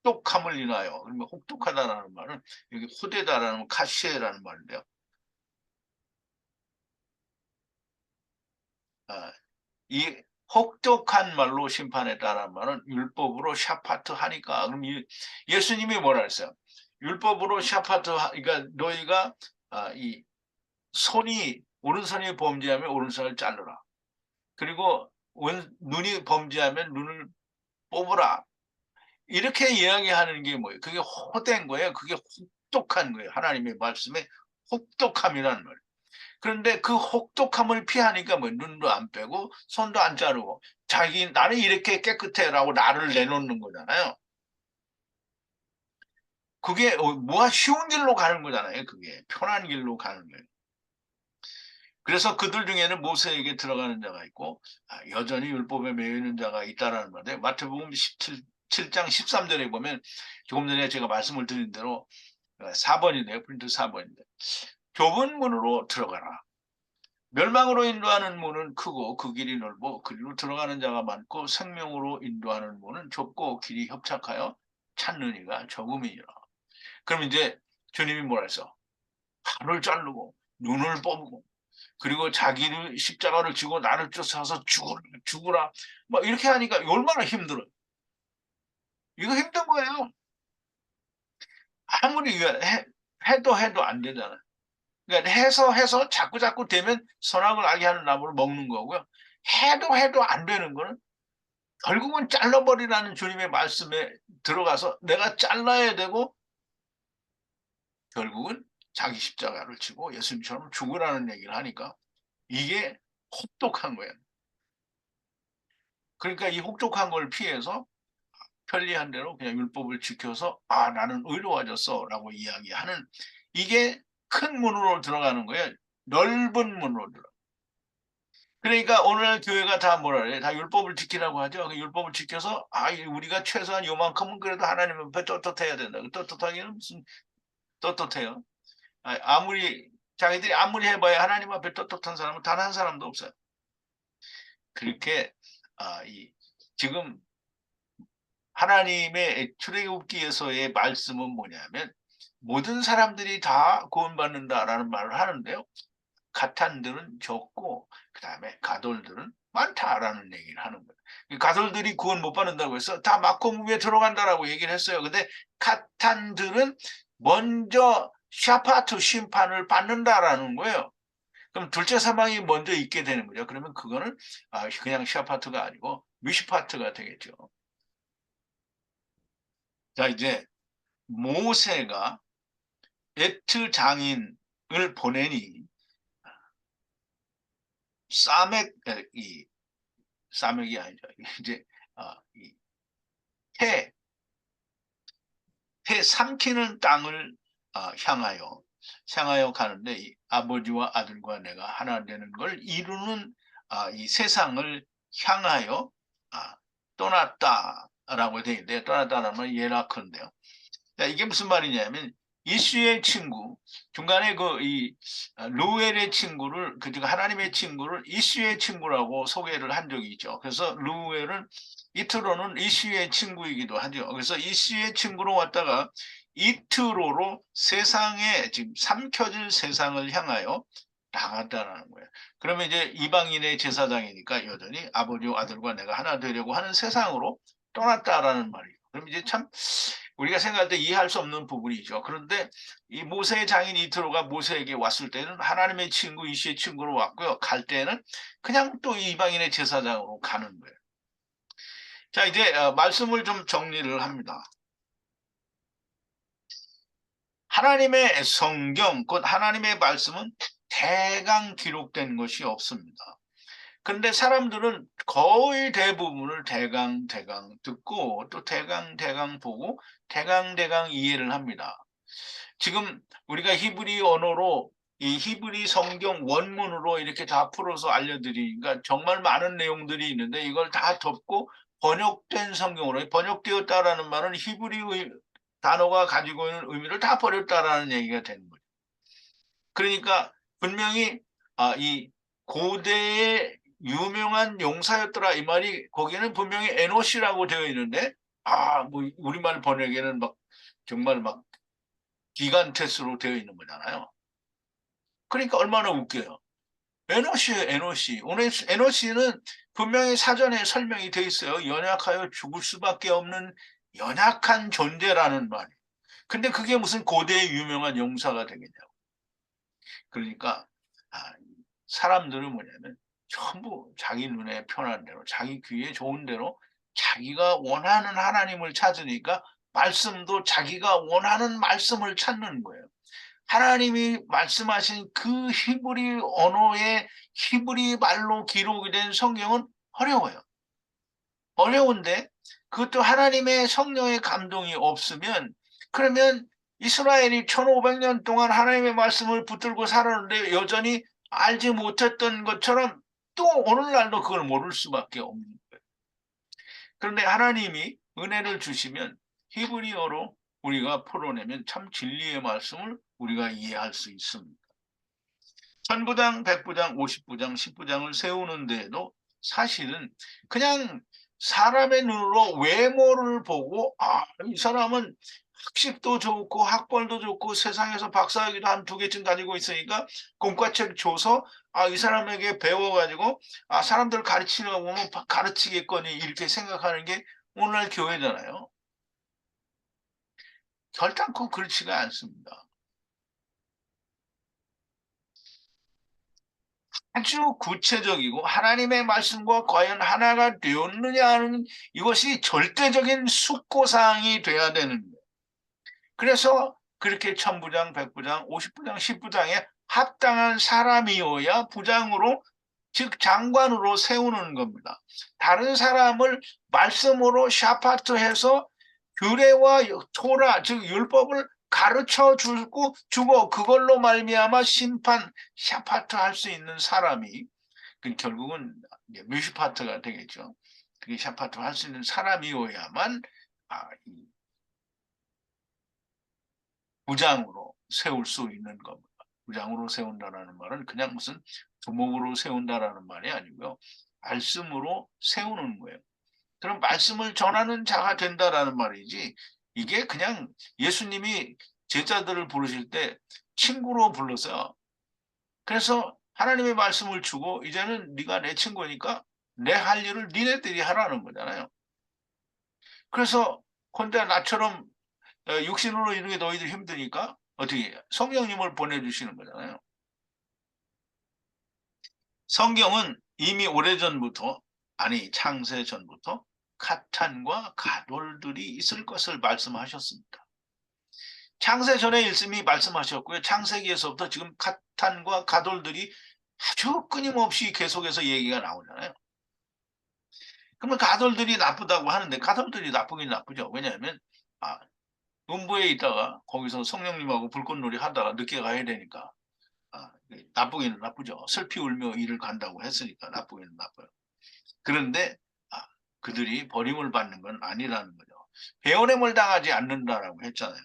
혹독함을 인하여, 그러면 혹독하다라는 말은 여기 호되다라는 카시에라는 말인데요. 아, 이 혹독한 말로 심판했다는 말은 율법으로 샤파트 하니까. 그럼 예수님이 뭐라 했어요? 율법으로 샤파트 그러니까 너희가 이 손이 오른손이 범죄하면 오른손을 자르라. 그리고 눈이 범죄하면 눈을 뽑으라. 이렇게 이야기하는 게 뭐예요? 그게 호된 거예요. 그게 혹독한 거예요. 하나님의 말씀에 혹독함이라는 말이에요. 그런데 그 혹독함을 피하니까 뭐 눈도 안 빼고 손도 안 자르고 나는 이렇게 깨끗해라고 나를 내놓는 거잖아요. 그게 뭐가 쉬운 길로 가는 거잖아요. 그게 편한 길로 가는 거예요. 그래서 그들 중에는 모세에게 들어가는 자가 있고 여전히 율법에 매여 있는 자가 있다라는 말인데 마태복음 17장 13절에 보면 조금 전에 제가 말씀을 드린 대로 4번이네요. 프린트 4번인데 좁은 문으로 들어가라. 멸망으로 인도하는 문은 크고 그 길이 넓고 그리로 들어가는 자가 많고 생명으로 인도하는 문은 좁고 길이 협착하여 찾는 이가 적음이니라. 그럼 이제 주님이 뭐라 했어? 팔을 자르고 눈을 뽑고 그리고 자기를 십자가를 지고 나를 쫓아서 죽으라. 막 이렇게 하니까 얼마나 힘들어요. 이거 힘든 거예요. 아무리 이거 해도 안 되잖아요. 그러니까 해서 자꾸 되면 선악을 알게 하는 나무를 먹는 거고요. 해도 안 되는 거는 결국은 잘라버리라는 주님의 말씀에 들어가서 내가 잘라야 되고 결국은 자기 십자가를 지고 예수님처럼 죽으라는 얘기를 하니까 이게 혹독한 거예요. 그러니까 이 혹독한 걸 피해서 편리한 대로 그냥 율법을 지켜서 나는 의로워졌어라고 이야기하는 이게 큰 문으로 들어가는 거예요. 넓은 문으로 들어. 그러니까 오늘 교회가 다 뭐라 그래? 다 율법을 지키라고 하죠. 그 율법을 지켜서 우리가 최소한 요만큼은 그래도 하나님 앞에 떳떳해야 된다. 떳떳하기는 무슨 떳떳해요? 아무리 자기들이 아무리 해봐야 하나님 앞에 떳떳한 사람은 단 한 사람도 없어요. 그렇게 지금 하나님의 출애굽기에서의 말씀은 뭐냐면 모든 사람들이 다 구원받는다라는 말을 하는데요. 가탄들은 적고 그다음에 가돌들은 많다라는 얘기를 하는 거예요. 가돌들이 구원 못 받는다고 해서 다 막고무에 들어간다라고 얘기를 했어요. 근데 가탄들은 먼저 샤파트 심판을 받는다라는 거예요. 그럼 둘째 사망이 먼저 있게 되는 거죠. 그러면 그거는 그냥 샤파트가 아니고 미시파트가 되겠죠. 자, 이제 모세가 에트 장인을 보내니 사맥 이 사맥이 아니죠. 이제 이 태, 태 삼키는 땅을 향하여 가는데 이 아버지와 아들과 내가 하나 되는 걸 이루는 이 세상을 향하여 떠났다라고 되어 있는데 떠났다라는 예라컨데요. 이게 무슨 말이냐면 이슈의 친구 중간에 이 루엘의 친구를 하나님의 친구를 이슈의 친구라고 소개를 한 적이 있죠. 그래서 루엘은 이트로는 이슈의 친구이기도 하죠. 그래서 이슈의 친구로 왔다가 이트로로 세상에 지금 삼켜질 세상을 향하여 나갔다는 거예요. 그러면 이제 이방인의 제사장이니까 여전히 아버지와 아들과 내가 하나 되려고 하는 세상으로 떠났다라는 말이에요. 그럼 이제 참 우리가 생각할 때 이해할 수 없는 부분이죠. 그런데 이 모세의 장인 이트로가 모세에게 왔을 때는 하나님의 친구 이시의 친구로 왔고요. 갈 때는 그냥 또 이방인의 제사장으로 가는 거예요. 자, 이제 말씀을 좀 정리를 합니다. 하나님의 성경, 곧 하나님의 말씀은 대강 기록된 것이 없습니다. 그런데 사람들은 거의 대부분을 대강 듣고 또 대강 보고 대강 이해를 합니다. 지금 우리가 히브리 언어로 이 히브리 성경 원문으로 이렇게 다 풀어서 알려드리니까 정말 많은 내용들이 있는데 이걸 다 덮고 번역된 성경으로 번역되었다라는 말은 히브리 단어가 가지고 있는 의미를 다 버렸다라는 얘기가 되는 거죠. 그러니까 분명히 이 고대의 유명한 용사였더라 이 말이 거기는 분명히 에노시라고 되어 있는데 뭐 우리말 번역에는 막 정말 막 기간테스로 되어 있는 거잖아요. 그러니까 얼마나 웃겨요. 에노시예요, 에노시. 오늘 에노시는 분명히 사전에 설명이 돼 있어요. 연약하여 죽을 수밖에 없는 연약한 존재라는 말이. 근데 그게 무슨 고대의 유명한 용사가 되겠냐고. 그러니까 사람들은 뭐냐면 전부 자기 눈에 편한 대로, 자기 귀에 좋은 대로 자기가 원하는 하나님을 찾으니까 말씀도 자기가 원하는 말씀을 찾는 거예요. 하나님이 말씀하신 그 히브리 언어의 히브리 말로 기록이 된 성경은 어려워요. 어려운데 그것도 하나님의 성령의 감동이 없으면 그러면 이스라엘이 1500년 동안 하나님의 말씀을 붙들고 살았는데 여전히 알지 못했던 것처럼 또 오늘날도 그걸 모를 수밖에 없는 거예요. 그런데 하나님이 은혜를 주시면 히브리어로 우리가 풀어내면 참 진리의 말씀을 우리가 이해할 수 있습니다. 천부장, 백부장, 50부장, 10부장을 세우는 데에도 사실은 그냥 사람의 눈으로 외모를 보고 이 사람은 학식도 좋고 학벌도 좋고 세상에서 박사학위도 한 2개쯤 가지고 있으니까 공과책 줘서 이 사람에게 배워가지고 사람들 가르치려고 보면 가르치겠거니 이렇게 생각하는 게 오늘날 교회잖아요. 결단코 그렇지가 않습니다. 아주 구체적이고 하나님의 말씀과 과연 하나가 되었느냐 하는 이것이 절대적인 숙고사항이 돼야 되는 거예요. 그래서 그렇게 천부장, 백부장, 50부장, 10부장에 합당한 사람이어야 부장으로 즉 장관으로 세우는 겁니다. 다른 사람을 말씀으로 샤파트해서 규례와 토라 즉 율법을 가르쳐 주고 그걸로 말미암아 심판 샤파트 할 수 있는 사람이 결국은 뮤시파트가 되겠죠. 그게 샤파트 할 수 있는 사람이어야만 이 부장으로 세울 수 있는 겁니다. 부장으로 세운다라는 말은 그냥 무슨 두목으로 세운다라는 말이 아니고요. 말씀으로 세우는 거예요. 그럼 말씀을 전하는 자가 된다라는 말이지 이게 그냥 예수님이 제자들을 부르실 때 친구로 불렀어요. 그래서 하나님의 말씀을 주고 이제는 네가 내 친구니까 내 할 일을 니네들이 하라는 거잖아요. 그래서 혼자 나처럼 육신으로 이루게 너희들 힘드니까 어떻게 성령님을 보내주시는 거잖아요. 성경은 이미 오래전부터 창세 전부터 가탄과 가돌들이 있을 것을 말씀하셨습니다. 창세 전에 일심이 말씀하셨고요. 창세기에서부터 지금 가탄과 가돌들이 아주 끊임없이 계속해서 얘기가 나오잖아요. 그러면 가돌들이 나쁘다고 하는데 가돌들이 나쁘긴 나쁘죠. 왜냐하면 음부에 있다가 거기서 성령님하고 불꽃놀이 하다가 늦게 가야 되니까 나쁘기는 나쁘죠. 슬피 울며 이를 간다고 했으니까 나쁘기는 나빠요. 그런데 그들이 버림을 받는 건 아니라는 거죠. 배은행을 당하지 않는다라고 했잖아요.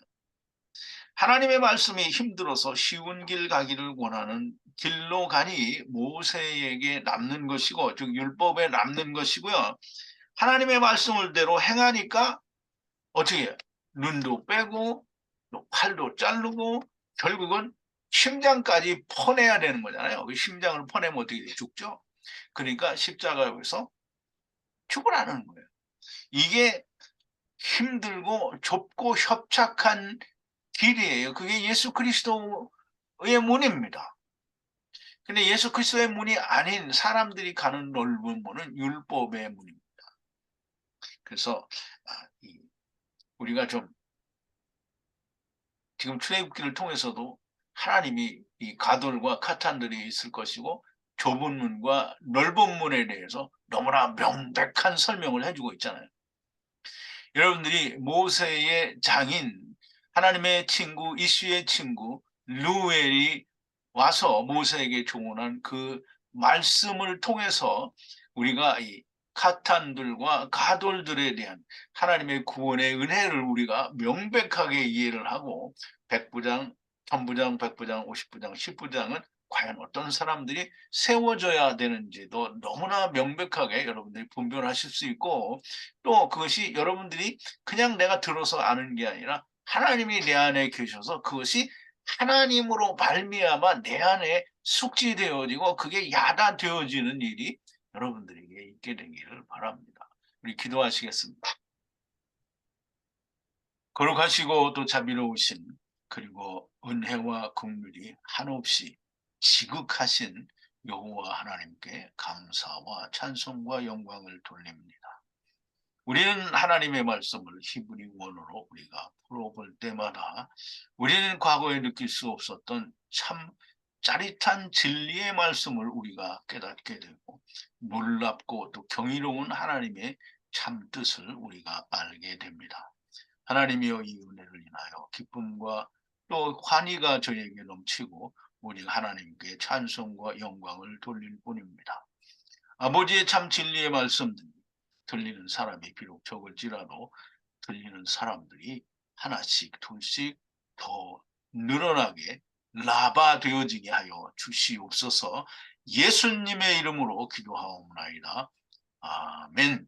하나님의 말씀이 힘들어서 쉬운 길 가기를 원하는 길로 가니 모세에게 남는 것이고 즉 율법에 남는 것이고요. 하나님의 말씀을 대로 행하니까 어떻게 해요? 눈도 빼고 팔도 자르고 결국은 심장까지 퍼내야 되는 거잖아요. 그 심장을 퍼내면 어떻게 돼? 죽죠. 그러니까 십자가에서 죽으라는 거예요. 이게 힘들고 좁고 협착한 길이에요. 그게 예수 그리스도의 문입니다. 근데 예수 그리스도의 문이 아닌 사람들이 가는 넓은 문은 율법의 문입니다. 그래서 우리가 좀 지금 출애굽기를 통해서도 하나님이 이 가돌과 카탄들이 있을 것이고 좁은 문과 넓은 문에 대해서 너무나 명백한 설명을 해주고 있잖아요. 여러분들이 모세의 장인, 하나님의 친구, 이슈의 친구 루엘이 와서 모세에게 조언한 그 말씀을 통해서 우리가 이 카탄들과 가돌들에 대한 하나님의 구원의 은혜를 우리가 명백하게 이해를 하고 백부장, 천부장, 백부장, 50부장, 10부장은 과연 어떤 사람들이 세워져야 되는지도 너무나 명백하게 여러분들이 분별하실 수 있고, 또 그것이 여러분들이 그냥 내가 들어서 아는 게 아니라 하나님이 내 안에 계셔서 그것이 하나님으로 말미암아 내 안에 숙지되어지고 그게 야다되어지는 일이 여러분들에게 있게 되기를 바랍니다. 우리 기도하시겠습니다. 거룩하시고 또 자비로우신, 그리고 은혜와 긍휼이 한없이 지극하신 여호와 하나님께 감사와 찬송과 영광을 돌립니다. 우리는 하나님의 말씀을 히브리 원어로 우리가 풀어볼 때마다 우리는 과거에 느낄 수 없었던 참 짜릿한 진리의 말씀을 우리가 깨닫게 되고, 놀랍고 또 경이로운 하나님의 참 뜻을 우리가 알게 됩니다. 하나님이여, 이 은혜를 인하여 기쁨과 또 환희가 저에게 넘치고 우리 하나님께 찬송과 영광을 돌릴 뿐입니다. 아버지의 참 진리의 말씀들이 들리는 사람이 비록 적을지라도 들리는 사람들이 하나씩 둘씩 더 늘어나게 라바 되어지게 하여 주시옵소서. 예수님의 이름으로 기도하옵나이다. 아멘.